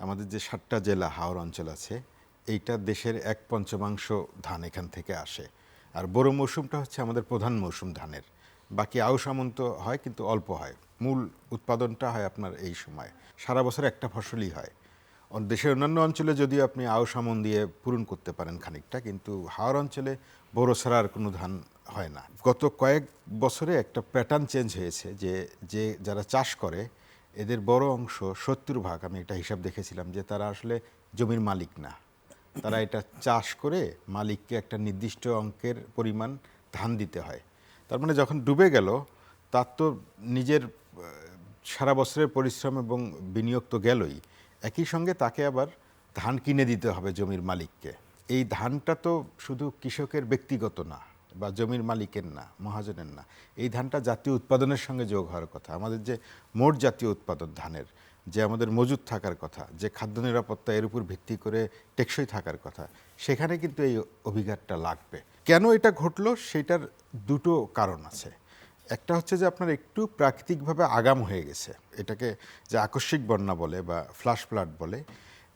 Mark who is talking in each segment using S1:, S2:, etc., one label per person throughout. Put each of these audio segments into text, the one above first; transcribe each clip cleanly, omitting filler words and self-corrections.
S1: আমাদের যে ৭টা জেলা হাওর অঞ্চল আছে, এইটা দেশের ১/৫ ধান এখান থেকে আসে। আর বোরো মৌসুমটা হচ্ছে আমাদের প্রধান মৌসুম ধানের। বাকি আউশ আমন তো হয়, কিন্তু অল্প হয়। মূল উৎপাদনটা হয় আপনার এই সময়। সারা বছর একটা ফসলই হয়। দেশের অন্যান্য অঞ্চলে যদিও আপনি আউশ আমন দিয়ে পূরণ করতে পারেন খানিকটা, কিন্তু হাওর অঞ্চলে বোরো ছাড়া আর কোনো ধান হয় না। গত কয়েক বছরে একটা প্যাটার্ন চেঞ্জ হয়েছে যে যারা চাষ করে এদের বড় অংশ ৭০ ভাগ, আমি একটা হিসাব দেখেছিলাম, যে তারা আসলে জমির মালিক না। তারা এটা চাষ করে মালিককে একটা নির্দিষ্ট অঙ্কের পরিমাণ ধান দিতে হয়। তার মানে যখন ডুবে গেল, তার তো নিজের সারা বছরের পরিশ্রম এবং বিনিয়োগ তো গেলই, একই সঙ্গে তাকে আবার ধান কিনে দিতে হবে জমির মালিককে। এই ধানটা তো শুধু কৃষকের ব্যক্তিগত না, বা জমির মালিকের না, মহাজনের না। এই ধানটা জাতীয় উৎপাদনের সঙ্গে যোগ হওয়ার কথা। আমাদের যে মোট জাতীয় উৎপাদন ধানের, যে আমাদের মজুদ থাকার কথা, যে খাদ্য নিরাপত্তা এর উপর ভিত্তি করে টেকসই থাকার কথা, সেখানে কিন্তু এই অভিঘাতটা লাগবে। কেন এটা ঘটলো সেটার দুটো কারণ আছে। একটা হচ্ছে যে আপনার একটু প্রাকৃতিকভাবে আগাম হয়ে গেছে, এটাকে যে আকস্মিক বন্যা বলে বা ফ্লাশ ফ্লাড বলে,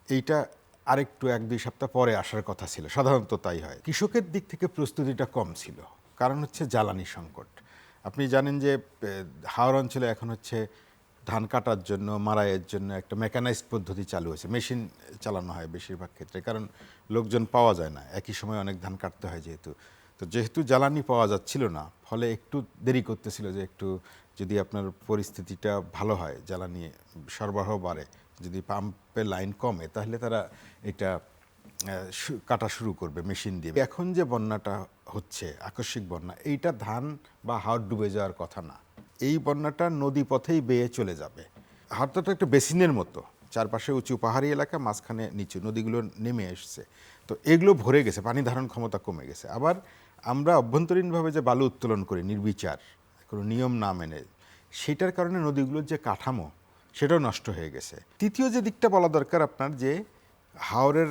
S1: এইটা আরেকটু ১-২ সপ্তাহ পরে আসার কথা ছিল। সাধারণত তাই হয়। কৃষকের দিক থেকে প্রস্তুতিটা কম ছিল, কারণ হচ্ছে জ্বালানি সংকট। আপনি জানেন যে হাওর অঞ্চলে এখন হচ্ছে ধান কাটার জন্য, মাড়াইয়ের জন্য একটা মেকানাইজড পদ্ধতি চালু হয়েছে। মেশিন চালানো হয় বেশিরভাগ ক্ষেত্রে, কারণ লোকজন পাওয়া যায় না, একই সময় অনেক ধান কাটতে হয় যেহেতু জ্বালানি পাওয়া যাচ্ছিল না, ফলে একটু দেরি করতেছিল, যে একটু যদি আপনার পরিস্থিতিটা ভালো হয়, জ্বালানি সরবরাহ বাড়ে, যদি পাম্পের লাইন কমে, তাহলে তারা এটা কাটা শুরু করবে মেশিন দিয়ে। এখন যে বন্যাটা হচ্ছে আকস্মিক বন্যা, এইটা ধান বা হাওর ডুবে যাওয়ার কথা না। এই বন্যাটা নদী পথেই বেয়ে চলে যাবে। হাওরটা তো একটা বেসিনের মতো, চারপাশে উঁচু পাহাড়ি এলাকা, মাঝখানে নিচু, নদীগুলো নেমে এসছে। তো এগুলো ভরে গেছে, পানি ধারণ ক্ষমতা কমে গেছে। আবার আমরা অভ্যন্তরীণভাবে যে বালু উত্তোলন করি নির্বিচার, কোনো নিয়ম না মেনে, সেটার কারণে নদীগুলোর যে কাঠামো, সেটাও নষ্ট হয়ে গেছে। তৃতীয় যে দিকটা বলা দরকার আপনার, যে হাওরের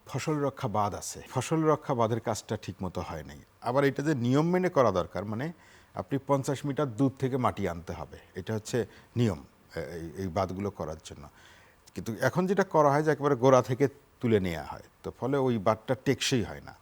S1: ফসল রক্ষা বাঁধ আছে, ফসল রক্ষা বাঁধের কাজটা ঠিকমতো হয় নাই। আবার এটা যে নিয়ম মেনে করা দরকার, মানে আপনি ৫০ মিটার দূর থেকে মাটি আনতে হবে, এটা হচ্ছে নিয়ম এই বাঁধগুলো করার জন্য। কিন্তু এখন যেটা করা হয় যে একেবারে গোড়া থেকে তুলে নেওয়া হয়, তো ফলে ওই বাঁধটা টেকসই হয় না।